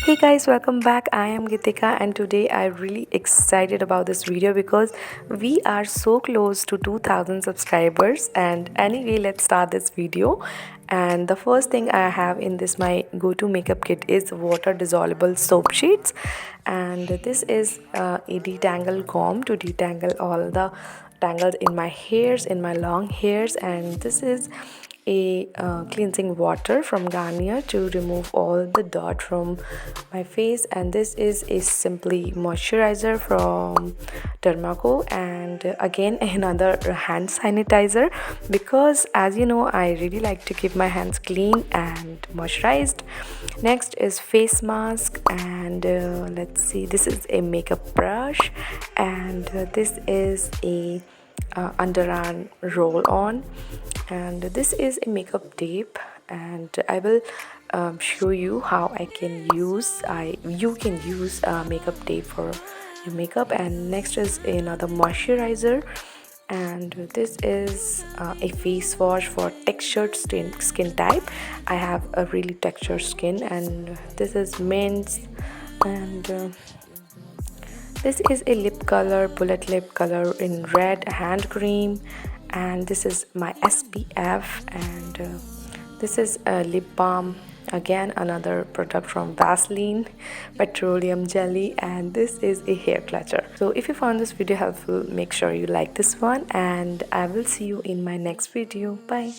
Hey guys, welcome back. I am Geetika and today I'm really excited about this video because we are so close to 2000 subscribers. And anyway, let's start this video. And the first thing I have in this my go-to makeup kit is water dissolvable soap sheets, and this is a detangle comb to detangle all the tangles in my hairs, in my long hairs. And this is a cleansing water from Garnier to remove all the dirt from my face, and this is a simply moisturizer from Dermaco, and again another hand sanitizer because as you know I really like to keep my hands clean and moisturized. Next is face mask, and let's see, this is a makeup brush, and this is a underarm roll on, and this is a makeup tape, and I will show you how you can use makeup tape for your makeup. And next is another moisturizer, and this is a face wash for textured skin type. I have a really textured skin, and this is mint, and this is a lip color, bullet lip color in red hand cream, and this is my SPF, and this is a lip balm, again another product from Vaseline, petroleum jelly, and this is a hair clutcher. So if you found this video helpful, make sure you like this one, and I will see you in my next video. Bye.